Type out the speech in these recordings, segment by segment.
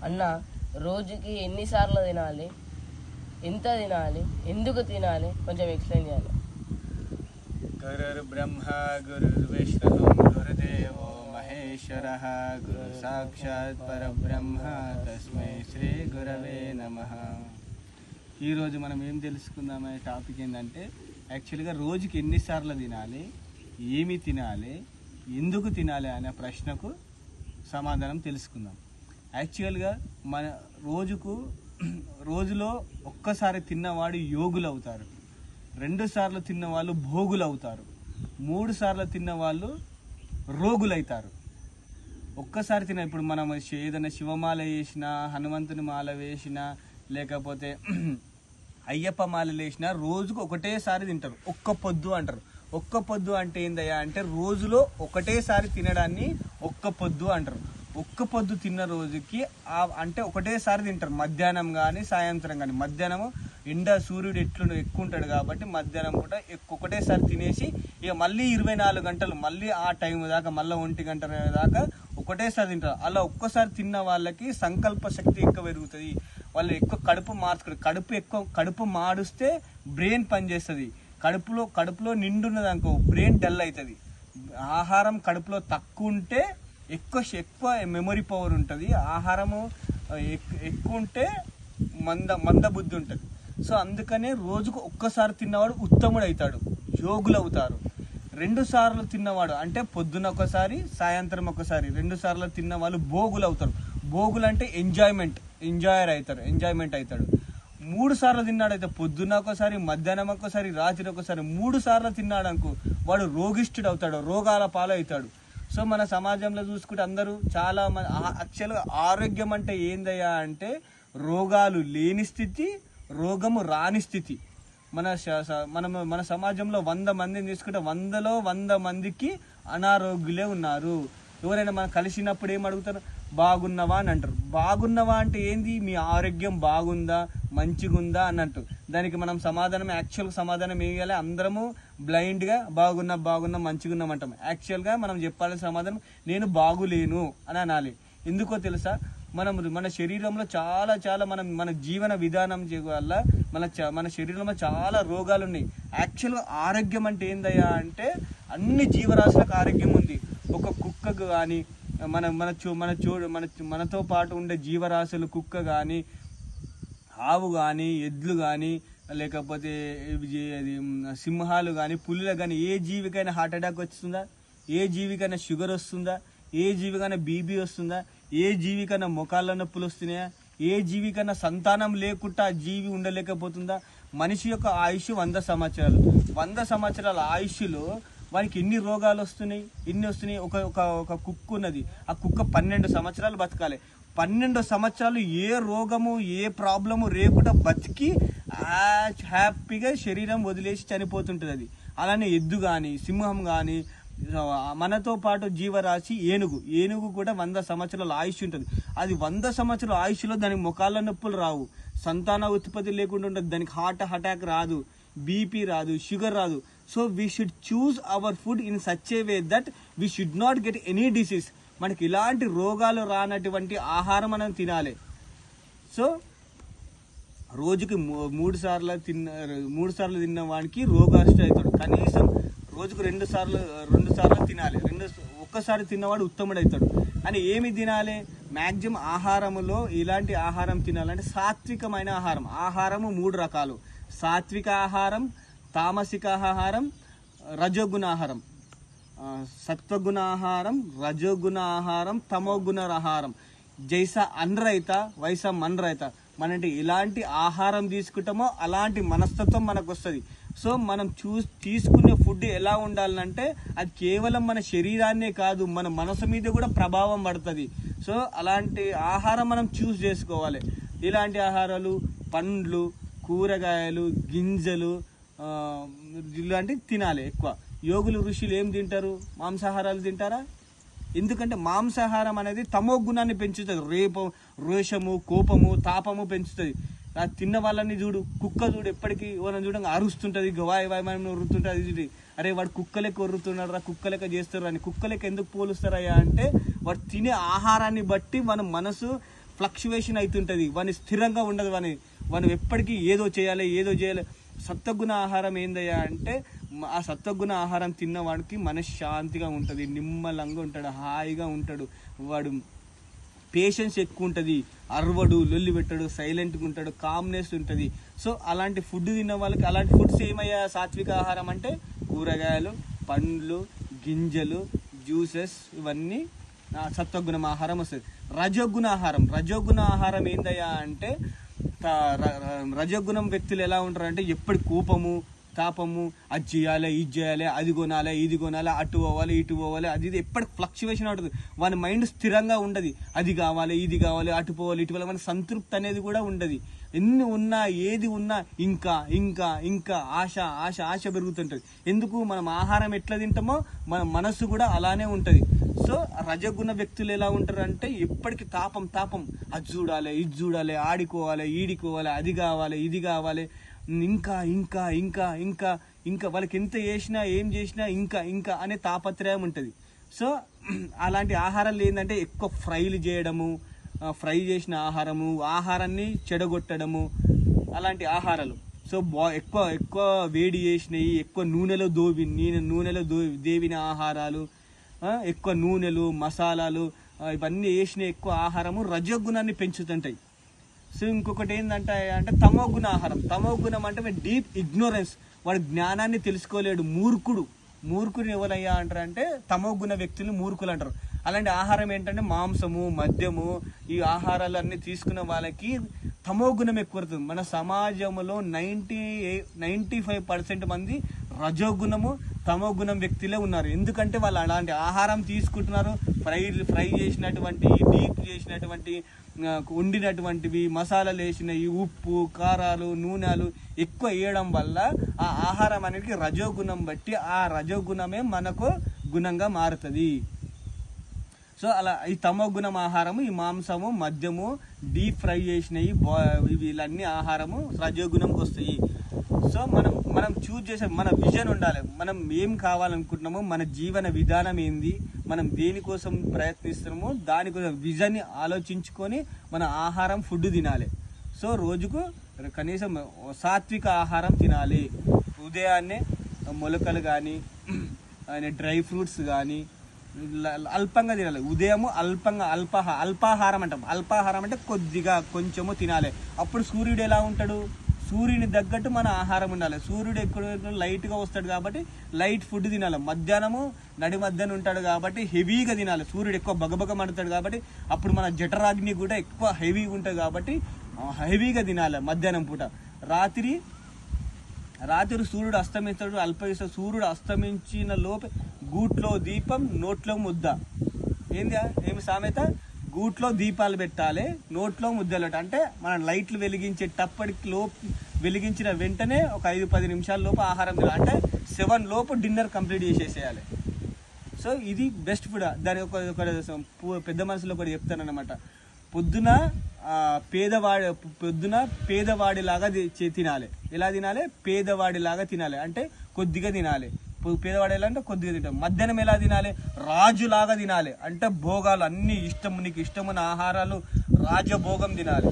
అన్న రోజుకి ఎన్నిసార్లు తినాలి, ఎంత తినాలి, ఎందుకు తినాలి, కొంచెం ఎక్స్ప్లెయిన్ చేయాలి. గురుర్ బ్రహ్మ గురుర్ విష్ణు గురుదేవో మహేశ్వరః గురు సాక్షాత్ పరబ్రహ్మ తస్మై శ్రీ గురవే నమః. ఈరోజు మనం ఏం తెలుసుకుందామనే టాపిక్ ఏంటంటే యాక్చువల్గా రోజుకి ఎన్నిసార్లు తినాలి, ఏమి తినాలి, ఎందుకు తినాలి అనే ప్రశ్నకు సమాధానం తెలుసుకుందాం. యాక్చువల్గా మన రోజులో ఒక్కసారి తిన్నవాడు యోగులు అవుతారు, 2 సార్లు తిన్న వాళ్ళు భోగులు అవుతారు, 3 సార్లు తిన్న వాళ్ళు రోగులు అవుతారు. ఒక్కసారి తిన్న ఇప్పుడు మనం ఏదైనా శివమాల వేసినా, హనుమంతుని మాల వేసినా, లేకపోతే అయ్యప్ప మాలలు వేసినా రోజుకు ఒకటేసారి తింటారు. ఒక్క పొద్దు అంటారు. ఒక్క పొద్దు అంటే ఏందయ్యా అంటే రోజులో ఒకటేసారి తినడాన్ని ఒక్క పొద్దు అంటారు. ఒక్క పొద్దు తిన్న రోజుకి అంటే ఒకటేసారి తింటారు, మధ్యాహ్నం కానీ సాయంత్రం కానీ. మధ్యాహ్నము ఎండ సూర్యుడు ఎక్కువ ఉంటాడు కాబట్టి మధ్యాహ్నం పూట ఒకటేసారి తినేసి ఇక మళ్ళీ 24 గంటలు మళ్ళీ ఆ టైం దాకా మళ్ళీ 1 గంట దాకా ఒకటేసారి తింటారు. అలా ఒక్కసారి తిన్న వాళ్ళకి సంకల్ప శక్తి ఎక్కువ పెరుగుతుంది. వాళ్ళు ఎక్కువ కడుపు మార్చుకోరు. కడుపు మాడుస్తే బ్రెయిన్ పనిచేస్తుంది. కడుపులో నిండున్నది అనుకో బ్రెయిన్ డల్ అవుతుంది. ఆహారం కడుపులో తక్కువ ఉంటే ఎక్కువ మెమొరీ పవర్ ఉంటుంది. ఆహారము ఎక్కువ ఉంటే మంద బుద్ధి ఉంటుంది. సో అందుకనే రోజుకు ఒక్కసారి తిన్నవాడు ఉత్తముడు అవుతాడు, యోగులు అవుతారు. 2 సార్లు తిన్నవాడు అంటే పొద్దున ఒకసారి సాయంత్రం ఒకసారి 2 సార్లు తిన్న వాళ్ళు భోగులు అవుతారు. భోగులు అంటే ఎంజాయర్ అవుతారు, ఎంజాయ్మెంట్ అవుతాడు. 3 సార్లు తిన్నాడు అయితే పొద్దున్న ఒకసారి, మధ్యాహ్నం ఒకసారి, రాత్రి ఒకసారి, 3 సార్లు తిన్నాడు అనుకో వాడు రోగిష్ఠుడు అవుతాడు, రోగాల పాలు అవుతాడు. సో మన సమాజంలో చూసుకుంటే అందరూ చాలా యాక్చువల్గా ఆరోగ్యం అంటే ఏందయ్యా అంటే రోగాలు లేని స్థితి, రోగము రాని స్థితి. మన సమాజంలో 100 మందిని తీసుకుంటే 100లో 100 మందికి అనారోగ్యులే ఉన్నారు. ఎవరైనా మనం కలిసినప్పుడు ఏం అడుగుతారు, బాగున్నవా అని అంటారు. బాగున్నవా అంటే ఏంది, మీ ఆరోగ్యం బాగుందా, మంచిగుందా అన్నట్టు. దానికి మనం యాక్చువల్గా సమాధానం ఏం అందరము బ్లైండ్గా బాగున్నా మంచిగున్నాం అంటాం. యాక్చువల్గా మనం చెప్పాల్సిన సమాధానం నేను బాగులేను అని అనాలి. ఎందుకో తెలుసా, మన శరీరంలో చాలా మన జీవన విధానం వల్ల మన శరీరంలో చాలా రోగాలు ఉన్నాయి. యాక్చువల్గా ఆరోగ్యం అంటే ఏందయ్యా అంటే అన్ని జీవరాశులకు ఆరోగ్యం ఉంది. ఒక కుక్కకు కానీ మనతో పాటు ఉండే జీవరాశులు, కుక్క కానీ, ఆవు కానీ, ఎద్లు కానీ, లేకపోతే సింహాలు కానీ, పులులకు కానీ, ఏ జీవికైనా హార్ట్ అటాక్ వస్తుందా, ఏ జీవికైనా షుగర్ వస్తుందా, ఏ జీవికైనా బీపీ వస్తుందా, ఏ జీవికైనా మొకాళ్ళ నొప్పులు వస్తున్నాయా, ఏ జీవికైనా సంతానం లేకుండా జీవి ఉండలేకపోతుందా? మనిషి యొక్క ఆయుష్ 100 సంవత్సరాలు. 100 సంవత్సరాల ఆయుష్లో వానికి ఎన్ని రోగాలు వస్తున్నాయి? ఒక కుక్క ఉన్నది, ఆ కుక్క 12 సంవత్సరాలు బతకాలి. 12 సంవత్సరాలు ఏ రోగము ఏ ప్రాబ్లము లేకుండా బతికి హ్యాపీగా శరీరం వదిలేసి చనిపోతుంటుంది అది. అలానే ఎద్దు కానీ, సింహం కానీ, మనతో పాటు జీవరాశి ఏనుగు కూడా 100 సంవత్సరాల ఆయుష్ ఉంటుంది. అది 100 సంవత్సరాల ఆయుష్లో దానికి మొకాళ్ళ నొప్పులు రావు, సంతాన ఉత్పత్తి లేకుండా ఉంటుంది, దానికి హార్ట్ అటాక్ రాదు, బీపీ రాదు, షుగర్ రాదు. So we should choose our food in such a way that we should not get any disease. మనకి ఇలాంటి రోగాలు రానటువంటి ఆహారం మనం తినాలి. సో రోజుకి 3 సార్లు తిన్న వాడికి రోగాష్ట అవుతాడు. కనీసం రోజుకు 2 సార్లు తినాలి. ఒక్కసారి తిన్నవాడు ఉత్తముడు అవుతాడు. అని ఏమి తినాలి? మ్యాక్సిమం ఆహారములో ఇలాంటి ఆహారం తినాలంటే సాత్వికమైన ఆహారము 3 రకాలు: సాత్విక ఆహారం, తామసిక ఆహారం, రజోగుణ ఆహారం. సత్వగుణ ఆహారం, రజోగుణ ఆహారం, తమోగుణ ఆహారం. జైసా అన్రైత వైసా మన్రైత. మనంటే ఎలాంటి ఆహారం తీసుకుంటామో అలాంటి మనస్తత్వం మనకు వస్తుంది. సో మనం తీసుకునే ఫుడ్ ఎలా ఉండాలంటే అది కేవలం మన శరీరాన్నే కాదు, మన మనసు మీద కూడా ప్రభావం పడుతుంది. సో అలాంటి ఆహారం మనం చూస్ చేసుకోవాలి. ఇలాంటి ఆహారాలు పండ్లు, కూరగాయలు, గింజలు ఇలాంటివి తినాలి ఎక్కువ. యోగులు ఋషులు ఏం తింటారు? మాంసాహారాలు తింటారా? ఎందుకంటే మాంసాహారం అనేది తమో గుణాన్ని పెంచుతుంది. రోషము, కోపము, తాపము పెంచుతుంది. తిన్న వాళ్ళని కుక్క ఎప్పటికీ ఎవరైనా చూడంగా అరుస్తుంటుంది, వాయ్ ఒర్రుతుంటుంది. చూడు, అరే వాడు కుక్కలెక్క ఒర్రుతున్నాడు రా, కుక్కలెక్క చేస్తారు అని. కుక్కలెక్క ఎందుకు పోలుస్తారయ్యా అంటే వాడు తినే ఆహారాన్ని బట్టి మన మనసు ఫ్లక్చువేషన్ అవుతుంటుంది, వాని స్థిరంగా ఉండదు, వాని ఎప్పటికీ ఏదో చేయాలి. సత్వగుణ ఆహారం ఏందయ్యా అంటే ఆ సత్వగుణ ఆహారం తిన్నవాడికి మనశ్శాంతిగా ఉంటుంది, నిమ్మలంగా ఉంటాడు, హాయిగా ఉంటాడు, వాడు పేషెన్స్ ఎక్కువ ఉంటుంది, అరవడు, లొల్లి పెట్టడు, సైలెంట్గా ఉంటాడు, కామ్నెస్ ఉంటుంది. సో అలాంటి ఫుడ్ తిన్న వాళ్ళకి అలాంటి ఫుడ్స్ ఏమయ్యా సాత్విక ఆహారం అంటే కూరగాయలు, పండ్లు, గింజలు, జ్యూసెస్, ఇవన్నీ సత్వగుణం ఆహారం వస్తుంది. రజోగుణ ఆహారం ఏందయ్యా అంటే రజోగుణం వ్యక్తులు ఎలా ఉంటారు అంటే ఎప్పటి కోపము, తాపము, అది చేయాలి, ఇది చేయాలి, అది కొనాలి, ఇది కొనాలి, అటు పోవాలి, ఇటు పోవాలి, అది ఇది ఎప్పటికి ఫ్లక్చువేషన్ ఉంటుంది. వాని మైండ్ స్థిరంగా ఉండదు, అది కావాలి, ఇది కావాలి, అటు పోవాలి, ఇటు పోవాలి, మన సంతృప్తి అనేది కూడా ఉండదు. ఎన్ని ఉన్నా ఏది ఉన్నా ఇంకా ఇంకా ఇంకా ఆశ పెరుగుతుంటుంది. ఎందుకు? మనం ఆహారం ఎట్లా తింటామో మన మనస్సు కూడా అలానే ఉంటుంది. సో రజగుణ వ్యక్తులు ఎలా ఉంటారు అంటే ఎప్పటికీ తాపం, అది చూడాలి, ఇది చూడాలి, ఆడుకోవాలి, ఈడుకోవాలి, అది కావాలి, ఇది కావాలి, ఇంకా ఇంకా ఇంకా ఇంకా ఇంకా వాళ్ళకి ఎంత చేసినా ఏం చేసినా ఇంకా ఇంకా అనే తాపత్రయం ఉంటుంది. సో అలాంటి ఆహారాలు ఏంటంటే ఎక్కువ ఫ్రైలు చేయడము, ఫ్రై చేసిన ఆహారాన్ని చెడగొట్టడము, అలాంటి ఆహారాలు. సో ఎక్కువ వేడి చేసినవి, ఎక్కువ నూనెలో దేవిన ఆహారాలు, ఎక్కువ నూనెలు, మసాలాలు, ఇవన్నీ వేసిన ఎక్కువ ఆహారము రజోగుణాన్ని పెంచుతుంటాయి. సో ఇంకొకటి ఏంటంటే తమో గుణం అంటే డీప్ ఇగ్నోరెన్స్, వాడు జ్ఞానాన్ని తెలుసుకోలేడు, మూర్ఖుడు ఎవరయ్యా అంటారంటే తమో గుణ వ్యక్తులు మూర్ఖులు అంటారు. అలాంటి ఆహారం ఏంటంటే మాంసము, మద్యము, ఈ ఆహారాలు అన్ని తీసుకున్న వాళ్ళకి తమో గుణం ఎక్కువ. మన సమాజంలో 95% మంది రజోగుణము, తమో గుణం వ్యక్తులే ఉన్నారు. ఎందుకంటే వాళ్ళు అలాంటి ఆహారం తీసుకుంటున్నారు, ఫ్రై చేసినటువంటి, డీప్ చేసినటువంటి, వండినటువంటివి, మసాలాలు వేసినవి, ఉప్పు, కారాలు, నూనెలు ఎక్కువ వేయడం వల్ల ఆ ఆహారం అనేది రజోగుణం బట్టి ఆ రజోగుణమే మనకు గుణంగా మారుతుంది. సో అలా ఈ తమో గుణం ఆహారము, ఈ మాంసము, మద్యము, డీప్ ఫ్రై చేసినవి, వీళ్ళన్నీ ఆహారము రజోగుణంకి వస్తాయి. సో మనం చూజ్ చేసే మన విజన్ ఉండాలి. మనం ఏం కావాలనుకుంటున్నామో, మన జీవన విధానం ఏంది, మనం దేనికోసం ప్రయత్నిస్తున్నామో దానికోసం విజన్ని ఆలోచించుకొని మన ఆహారం, ఫుడ్ తినాలి. సో రోజుకు కనీసం సాత్విక ఆహారం తినాలి. ఉదయాన్నే మొలకలు కానీ, డ్రై ఫ్రూట్స్ కానీ అల్పంగా తినాలి. ఉదయము అల్పాహారం అంటాం. అల్పాహారం అంటే కొద్దిగా కొంచెము తినాలి. అప్పుడు సూర్యుడు ఎలా ఉంటాడు? సూర్యుని తగ్గట్టు మన ఆహారం ఉండాలి. సూర్యుడు ఎక్కడ లైట్గా వస్తాడు కాబట్టి లైట్ ఫుడ్ తినాలి. మధ్యాహ్నము మధ్యాహ్నం ఉంటాడు కాబట్టి హెవీగా తినాలి. సూర్యుడు ఎక్కువ బగబగ మండుతాడు కాబట్టి అప్పుడు మన జఠరాగ్ని కూడా ఎక్కువ హెవీగా ఉంటుంది కాబట్టి హెవీగా తినాలి మధ్యాహ్నం పూట. రాత్రి సూర్యుడు అస్తమిస్తాడు, అల్పగిస్తాడు. సూర్యుడు అస్తమించిన లోపే గూట్లో దీపం, నోట్లో ముద్ద. ఏమి సామెత? గూట్లో దీపాలు పెట్టాలి, నోట్లో ముద్దలు పెట్టాలి. అంటే మనం లైట్లు వెలిగించేటప్పటికి వెలిగించిన వెంటనే ఒక 5-10 నిమిషాల లోపు ఆహారం తినాలి. అంటే 7 లోపు డిన్నర్ కంప్లీట్ చేసేసేయాలి. సో ఇది బెస్ట్ ఫుడ్. దాని ఒక పెద్ద మనసులో కూడా చెప్తానన్నమాట. పొద్దున పేదవాడిలాగా తినాలి. ఎలా తినాలి? పేదవాడిలాగా తినాలి అంటే కొద్దిగా తినాలి. పేదవాడు ఎలా అంటే కొద్దిగా తింటాం. మధ్యాహ్నం ఎలా తినాలి? రాజులాగా తినాలి. అంటే భోగాలు అన్ని నీకు ఇష్టమైన ఆహారాలు, రాజభోగం తినాలి.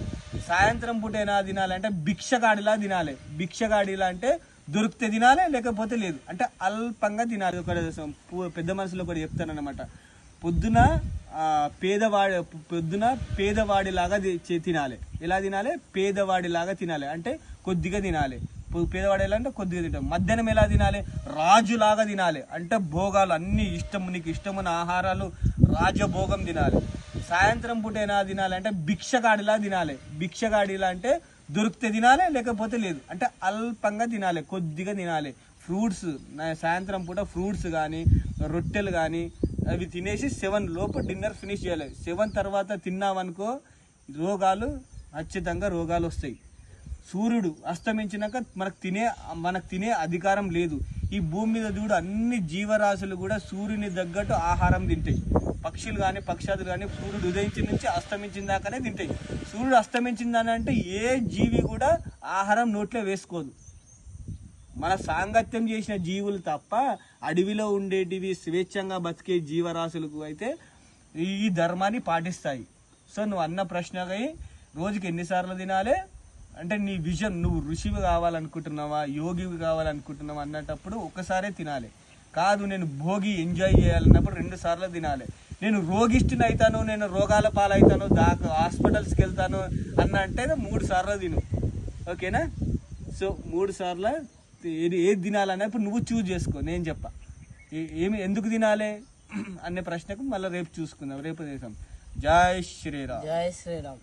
సాయంత్రం పూట ఎలా తినాలి అంటే భిక్షగాడిలా తినాలి. భిక్షగాడిలా అంటే దొరికితే తినాలి, లేకపోతే లేదు. అంటే అల్పంగా తినాలి. ఒక పెద్ద మనసులో కూడా చెప్తానన్నమాట. పొద్దున పేదవాడిలాగా తినాలి. ఎలా తినాలి? పేదవాడిలాగా తినాలి అంటే కొద్దిగా తినాలి. పేదవాడు ఎలా అంటే కొద్దిగా తింటాం. మధ్యాహ్నం ఎలా తినాలి? రాజులాగా తినాలి. అంటే భోగాలు అన్ని నీకు ఇష్టమైన ఆహారాలు, రాజభోగం తినాలి. సాయంత్రం పూట ఎలా తినాలి అంటే భిక్షగాడిలా తినాలి. భిక్షగాడిలా అంటే దొరికితే తినాలి, లేకపోతే లేదు. అంటే అల్పంగా తినాలి, కొద్దిగా తినాలి. ఫ్రూట్స్ సాయంత్రం పూట ఫ్రూట్స్ కానీ, రొట్టెలు కానీ అవి తినేసి 7 లోపు డిన్నర్ ఫినిష్ చేయాలి. 7 తర్వాత తిన్నామనుకో ఖచ్చితంగా రోగాలు వస్తాయి. సూర్యుడు అస్తమించినాక మనకు తినే అధికారం లేదు. ఈ భూమి మీద చూడు అన్ని జీవరాశులు కూడా సూర్యుని తగ్గట్టు ఆహారం తింటాయి. పక్షులు కానీ, పక్షాదులు కానీ సూర్యుడు ఉదయించిన నుంచి అస్తమించిన దాకానే తింటాయి. సూర్యుడు అస్తమించిందని అంటే ఏ జీవి కూడా ఆహారం నోట్లో వేసుకోదు. మన సాంగత్యం చేసిన జీవులు తప్ప అడవిలో ఉండేటివి, స్వేచ్ఛంగా బతికే జీవరాశులకు అయితే ఈ ధర్మాన్ని పాటిస్తాయి. సో నువ్వు అన్న ప్రశ్నకి రోజుకి ఎన్నిసార్లు తినాలి అంటే నీ విజన్, నువ్వు ఋషివి కావాలనుకుంటున్నావా, యోగివి కావాలనుకుంటున్నావా అన్నటప్పుడు ఒకసారే తినాలి. కాదు నేను భోగి ఎంజాయ్ చేయాలన్నప్పుడు 2 సార్లు తినాలి. నేను రోగిష్టిని అవుతాను, నేను రోగాల పాలవుతాను, హాస్పిటల్స్కి వెళ్తాను అంటే 3 సార్లు తిను. ఓకేనా? సో 3 సార్లు ఏది తినాలన్నప్పుడు నువ్వు చూజ్ చేసుకో. నేను చెప్పా ఎందుకు తినాలి అనే ప్రశ్నకు మళ్ళీ రేపు చూసుకుందాం. రేపు చేసాం. జై శ్రీరామ్. జై శ్రీరామ్.